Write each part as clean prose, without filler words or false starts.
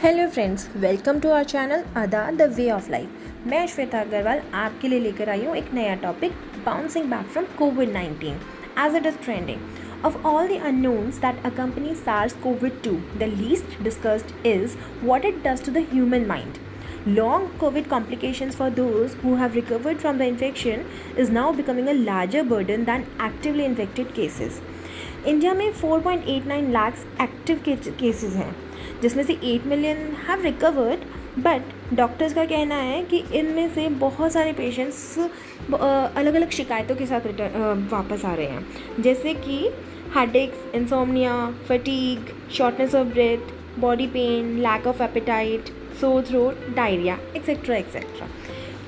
Hello friends, welcome to our channel Ada the way of life. मैं श्वेता अग्रवाल आपके लिए लेकर आई हूँ एक नया टॉपिक, बाउंसिंग बैक फ्रॉम कोविड-19 as it is trending. Of all the unknowns that accompany SARS-CoV-2, the least discussed is what it does to the human mind. Long COVID complications for those who have recovered from the infection is now becoming a larger burden than actively infected cases. India में 4.89 lakh active cases हैं, जिसमें से 8 million have recovered, but doctors का कहना है कि इनमें से बहुत सारे पेशेंट्स अलग अलग शिकायतों के साथ वापस आ रहे हैं, जैसे कि headaches, insomnia, fatigue, shortness of breath, body pain, lack of appetite, sore throat, diarrhoea etcetera etcetera.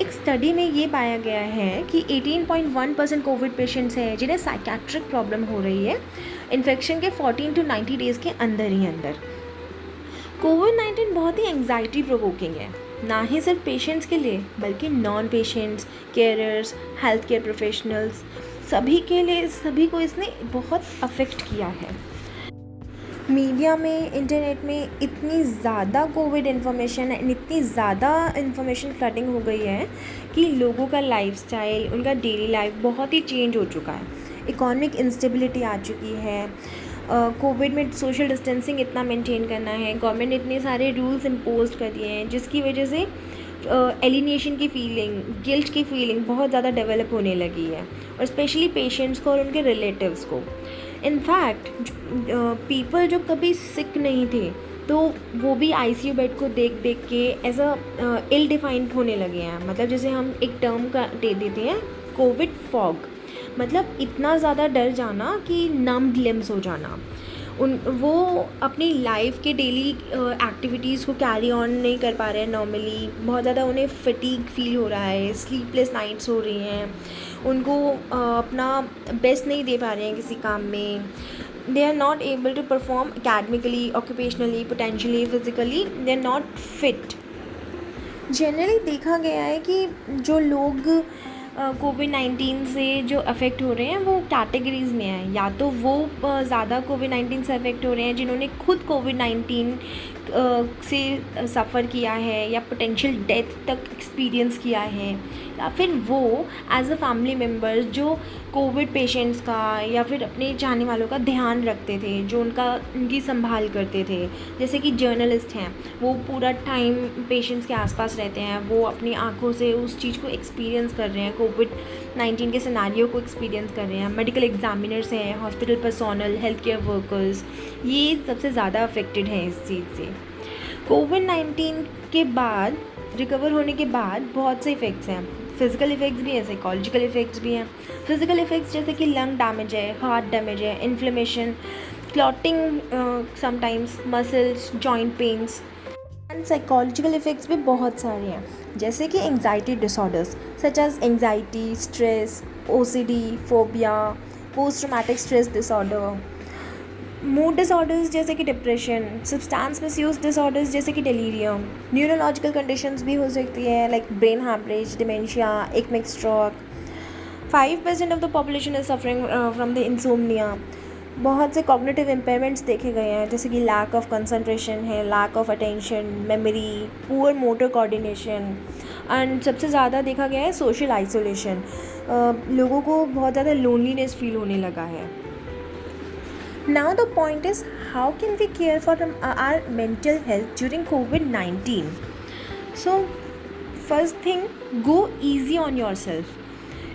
एक स्टडी में ये पाया गया है कि 18.1% कोविड पेशेंट्स हैं जिन्हें साइकेट्रिक प्रॉब्लम हो रही है इन्फेक्शन के 14 to 90 डेज़ के अंदर ही अंदर। कोविड-19 बहुत ही एंग्जाइटी प्रोवोकिंग है, ना ही सिर्फ पेशेंट्स के लिए बल्कि non patients, carers, health care professionals, सभी के लिए, सभी को इसने बहुत अफेक्ट किया है। मीडिया में, इंटरनेट में इतनी ज़्यादा कोविड इन्फॉर्मेशन एंड इतनी ज़्यादा इन्फॉर्मेशन फ्लडिंग हो गई है कि लोगों का लाइफस्टाइल, उनका डेली लाइफ बहुत ही चेंज हो चुका है। इकोनॉमिक इंस्टेबिलिटी आ चुकी है। कोविड में सोशल डिस्टेंसिंग इतना मेंटेन करना है, गवर्नमेंट ने इतने सारे रूल्स इम्पोज कर दिए हैं जिसकी वजह से एलिनेशन की फीलिंग, गिल्ट की फीलिंग बहुत ज़्यादा डेवलप होने लगी है, और स्पेशली पेशेंट्स को और उनके रिलेटिव्स को। इनफैक्ट पीपल जो कभी सिक नहीं थे तो वो भी आईसीयू बेड को देख देख के ऐसा इल डिफाइंड होने लगे हैं। मतलब जैसे हम एक टर्म का दे देते हैं, कोविड फॉग, मतलब इतना ज़्यादा डर जाना कि नम्ड लिम्स हो जाना। वो अपनी लाइफ के डेली एक्टिविटीज़ को कैरी ऑन नहीं कर पा रहे हैं नॉर्मली। बहुत ज़्यादा उन्हें फटीग फील हो रहा है, स्लीपलेस नाइट्स हो रही हैं, उनको अपना बेस्ट नहीं दे पा रहे हैं किसी काम में। They are not able to perform academically, occupationally, potentially, physically, they are not fit. Generally देखा गया है कि जो लोग कोविड-19 से जो अफेक्ट हो रहे हैं वो कैटेगरीज़ में हैं। या तो वो ज़्यादा कोविड-19 से अफेक्ट हो रहे हैं जिन्होंने खुद कोविड-19 से सफ़र किया है या पोटेंशियल डेथ तक एक्सपीरियंस किया है, या फिर वो एज अ फैमिली मेम्बर्स जो कोविड पेशेंट्स का या फिर अपने चाहने वालों का ध्यान रखते थे, जो उनकी संभाल करते थे। जैसे कि जर्नलिस्ट हैं, वो पूरा टाइम पेशेंट्स के आसपास रहते हैं, वो अपनी आंखों से उस चीज़ को एक्सपीरियंस कर रहे हैं, कोविड-19 के सिनेरियो को एक्सपीरियंस कर रहे हैं। मेडिकल एग्जामिनर्स हैं, hospital personnel, health care workers, ये सबसे ज़्यादा अफेक्टेड हैं इस चीज़ से। कोविड-19 के बाद, रिकवर होने के बाद बहुत से इफ़ेक्ट्स हैं। फिज़िकल इफ़ेक्ट्स भी हैं, साइकोलॉजिकल इफ़ेक्ट्स भी हैं। फिज़िकल इफ़ेक्ट्स जैसे कि लंग डैमेज है, हार्ट डैमेज है, inflammation, clotting, sometimes muscles, joint pains. And psychological effects भी बहुत सारे हैं, जैसे कि anxiety disorders such as anxiety, stress, OCD, phobia, post traumatic stress disorder, mood disorders जैसे कि डिप्रेशन, सब्सटेंस मिसयूज़ डिसऑर्डर्स जैसे कि डेलीरियम, न्यूरोलॉजिकल कंडीशंस भी हो सकती है like brain haemorrhage, dementia, ischaemic stroke. 5% of the population is suffering from the insomnia. बहुत से कॉग्निटिव इम्पेयरमेंट्स देखे गए हैं, जैसे कि लैक ऑफ कंसंट्रेशन है, lack of attention, memory, poor motor coordination, and सबसे ज़्यादा देखा गया है सोशल आइसोलेशन। लोगों को बहुत ज़्यादा लोनलीनेस फील होने लगा है। Now the point is, how can we care for our mental health during COVID-19? So, first thing, go easy on yourself.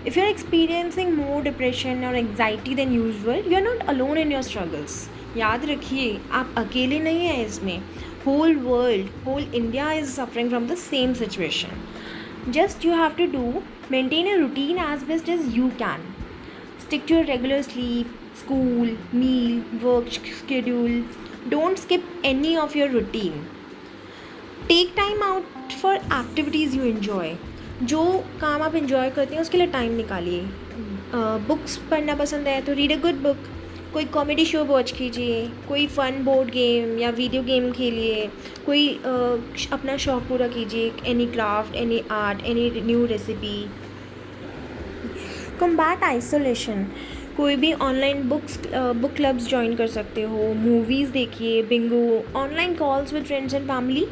If you're experiencing more depression or anxiety than usual, you're not alone in your struggles. याद रखिए, आप अकेले नहीं हैं इसमें। Whole world, whole India is suffering from the same situation. Just you have to maintain a routine as best as you can. Stick to your regular sleep, school, meal, work schedule. Don't skip any of your routine. Take time out for activities you enjoy. जो काम आप enjoy करते हैं उसके लिए time निकालिए। Books पढ़ना पसंद है तो रीड अ गुड बुक, कोई कॉमेडी शो वॉच कीजिए, कोई फ़न बोर्ड गेम या वीडियो गेम खेलिए, कोई अपना शौक़ पूरा कीजिए, any craft, any art, any new recipe. Combat isolation. कोई भी ऑनलाइन बुक क्लब्स ज्वाइन कर सकते हो, मूवीज़ देखिए, Bingo, online calls with friends and family.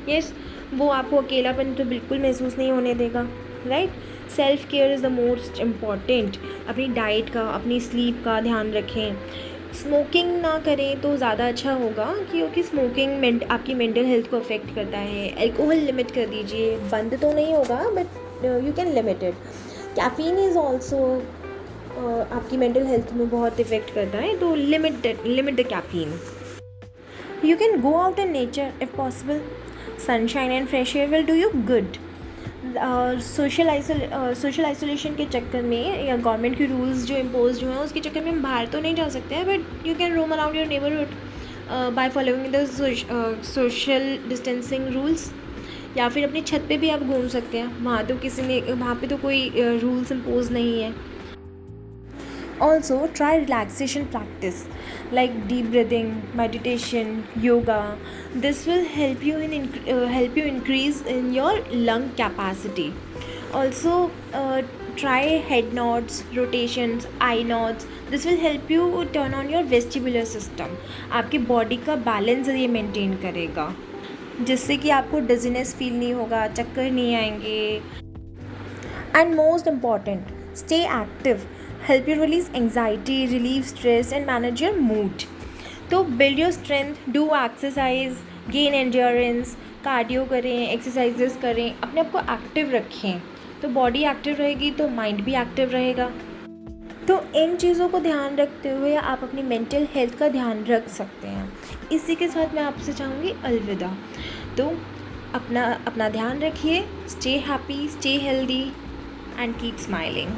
Yes, वो आपको अकेलापन तो बिल्कुल महसूस नहीं होने देगा, right. Self care is the most important. अपनी डाइट का, अपनी स्लीप का ध्यान रखें। स्मोकिंग ना करें तो ज़्यादा अच्छा होगा, क्योंकि स्मोकिंग आपकी मेंटल हेल्थ को अफेक्ट करता है। अल्कोहल लिमिट कर दीजिए, बंद तो नहीं होगा but you can limit it. Caffeine is also आपकी मेंटल हेल्थ में बहुत इफ़ेक्ट करता है, तो limit the caffeine. You can go out in nature if possible. Sunshine and fresh air will do you good. Social isolation के चक्कर में या गवर्नमेंट के रूल्स जो इम्पोज हुए हैं उसके चक्कर में हम बाहर तो नहीं जा सकते हैं, but you can roam around your neighbourhood by following the social distancing rules. या फिर अपनी छत पे भी आप घूम सकते हैं, वहाँ पे तो कोई रूल्स इम्पोज नहीं है। Also, try relaxation practice like deep breathing, meditation, yoga. This will help you increase in your lung capacity. Also, try head nods, rotations, eye nods. This will help you turn on your vestibular system. आपकी body का balance ये maintain करेगा, जिससे कि आपको dizziness feel नहीं होगा, चक्कर नहीं आएंगे। And most important, stay active. Help you release anxiety, relieve stress and manage your mood. तो build your strength, do exercise, gain endurance, cardio करें, एक्सरसाइजेस करें, अपने आप को एक्टिव रखें। तो बॉडी एक्टिव रहेगी तो माइंड भी एक्टिव रहेगा। तो इन चीज़ों को ध्यान रखते हुए आप अपनी मेंटल हेल्थ का ध्यान रख सकते हैं। इसी के साथ मैं आपसे चाहूँगी अलविदा। तो अपना ध्यान रखिए, stay happy, stay healthy and keep smiling.